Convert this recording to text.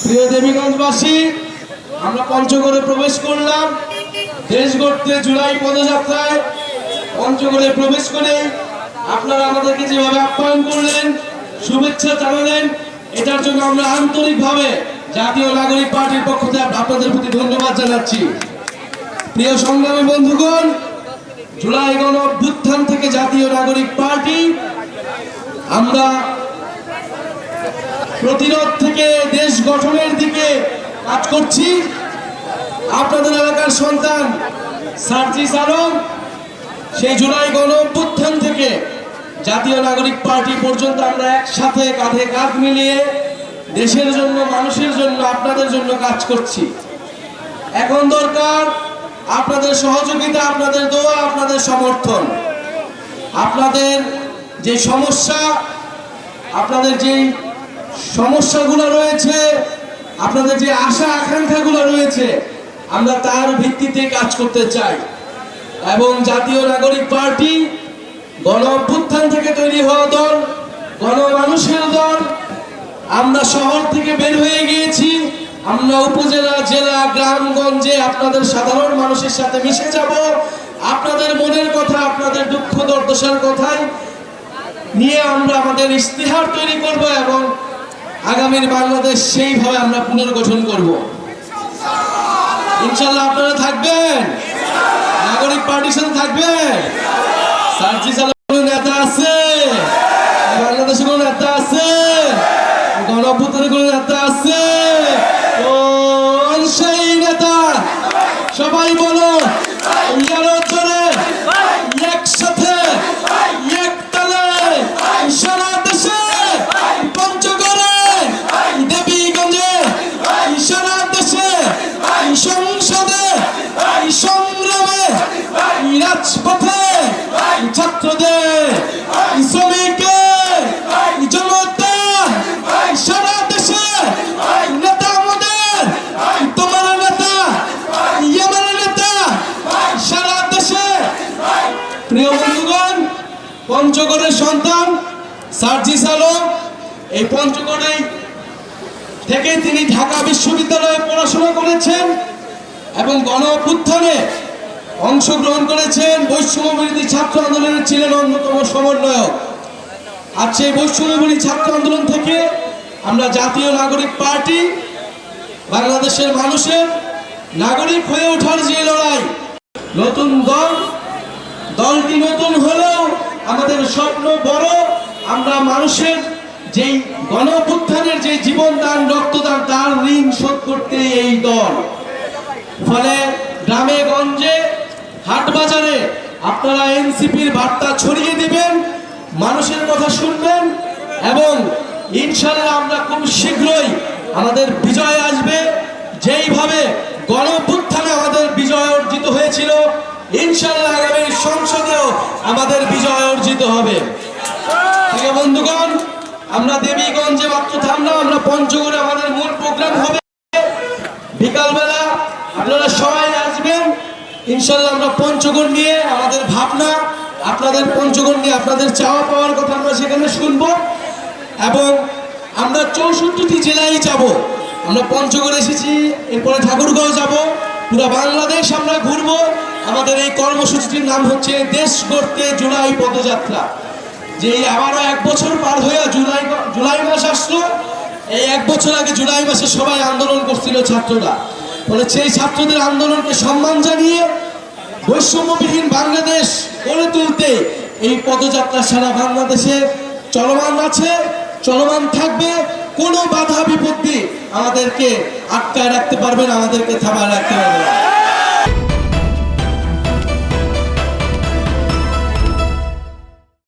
প্রিয় দেবীগঞ্জবাসী, আমরা পঞ্চগড়ে প্রবেশ করলাম। দেশ গড়তে জুলাই পদযাত্রায় পঞ্চগড়ে প্রবেশ করে আপনারা আমাদেরকে যেভাবে আপ্যায়ন করলেন, শুভেচ্ছা জানালেন, এটার জন্য আমরা আন্তরিকভাবে জাতীয় নাগরিক পার্টির পক্ষ থেকে আপনাদের প্রতি ধন্যবাদ জানাচ্ছি। প্রিয় সংগ্রামী বন্ধুগণ, জুলাই গণ অভ্যুত্থান থেকে জাতীয় নাগরিক পার্টি আমরা প্রতিরোধ থেকে দেশ গঠনের দিকে কাজ করছি। আপনাদের এলাকার সন্তান সার্জিস আলম সেই জুলাই গণ অভ্যুত্থান থেকে জাতীয় নাগরিক পার্টি পর্যন্ত আমরা একসাথে কাঁধে কাঁধ মিলিয়ে দেশের জন্য, মানুষের জন্য, আপনাদের জন্য কাজ করছি। এখন দরকার আপনাদের সহযোগিতা, আপনাদের দোয়া, আপনাদের সমর্থন। আপনাদের যে সমস্যা, আপনাদের যে সমস্যাগুলো রয়েছে, আপনাদের যে আশা আকাঙ্ক্ষাগুলো রয়েছে, আমরা তার ভিত্তিতে কাজ করতে চাই। এবং জাতীয় নাগরিক পার্টি গণ অভ্যুত্থান থেকে তৈরি হওয়া দল, গণমানুষের দল। আমরা শহর থেকে বের হয়ে গিয়েছি, আমরা উপজেলা, জেলা, গ্রামগঞ্জে আপনাদের সাধারণ মানুষের সাথে মিশে যাব। আপনাদের মনের কথা, আপনাদের দুঃখ দুর্দশার কথাই নিয়ে আমরা আমাদের ইশতেহার তৈরি করব এবং আগামীর বাংলাদেশ সেইভাবে আমরা পুনর্গঠন করব। ইনশাআল্লাহ আপনারা থাকবেন, নাগরিক পার্টির সাথে থাকবেন। সার্জিস আলমের নেতা আছে, বাংলাদেশের কোন নেতা আছে, গণ অভ্যুত্থানের কোন নেতা আছে? সেই নেতা সবাই বলো একসাথে একতালে সারা দেশে, পঞ্চগড়ে, দেবীগঞ্জে, সারা দেশে, সংসদে, সংগ্রামে, রাজপথে, ছাত্রদের, শ্রমিকের, জনতা, সারা দেশে নেতা আমাদের, তোমার নেতা, আমার নেতা, সারা দেশে। প্রিয় বন্ধুগণ, পঞ্চগড়ের সন্তান সার্জিস আলম এই পঞ্চগড়ে থেকে তিনি ঢাকা বিশ্ববিদ্যালয়ে পড়াশোনা করেছেন এবং গণ অভ্যুত্থানে অংশগ্রহণ করেছেন। বৈষম্য বিরোধী ছাত্র আন্দোলনের ছিলেন অন্যতম সমন্বয়ক। আর সেই বৈষম্য বিরোধী ছাত্র আন্দোলন থেকে আমরা জাতীয় নাগরিক পার্টি, বাংলাদেশের মানুষের নাগরিক হয়ে ওঠার যে লড়াই, নতুন দল, দলটি নতুন হলেও আমাদের স্বপ্ন বড়। আমরা মানুষের যেই গণ অভ্যুত্থানের যে জীবনদান, রক্তদান, তার ঋণ শোধ করতে এই দল। ফলে গ্রামে গঞ্জে, হাট বাজারে আপনারা এনসিপির বার্তা ছড়িয়ে দিবেন, মানুষের কথা শুনবেন এবং ইনশাআল্লাহ আমরা খুব শীঘ্রই আমাদের বিজয় আসবে। যেইভাবে গণ অভ্যুত্থানে আমাদের বিজয় অর্জিত হয়েছিল, ইনশাআল্লাহ আগামী সংসদেও আমাদের বিজয় অর্জিত হবে। প্রিয় বন্ধুগণ, আমরা দেবীগঞ্জে মাত্র থামলাম, আমরা পঞ্চগড়ে আমাদের মূল প্রোগ্রাম হবে বিকালবেলা। আপনারা সবাই আসবেন ইনশাআল্লাহ। আমরা পঞ্চগড় নিয়ে আমাদের ভাবনা, আপনাদের পঞ্চগড় নিয়ে আপনাদের চাওয়া পাওয়ার কথা আমরা সেখানে শুনবো এবং আমরা 64টি জেলায় যাব। আমরা পঞ্চগড়ে এসেছি, এরপরে ঠাকুরগাঁও যাব, পুরো বাংলাদেশ আমরা ঘুরবো। আমাদের এই কর্মসূচিটির নাম হচ্ছে দেশ গড়তে জুলাই পদযাত্রা। যে আবারও 1 বছর পার হয়ে জুলাই মাস আসলো। এই 1 বছর আগে জুলাই মাসে সবাই আন্দোলন করছিল ছাত্ররা। ফলে সেই ছাত্রদের আন্দোলনকে সম্মান জানিয়ে বৈষম্যবিহীন বাংলাদেশ গড়ে তুলতে এই পদযাত্রা সারা বাংলাদেশে চলমান আছে, চলমান থাকবে। কোনো বাধা বিপত্তি আমাদেরকে আটকায় রাখতে পারবে না, আমাদেরকে থামায় রাখতে পারবে না।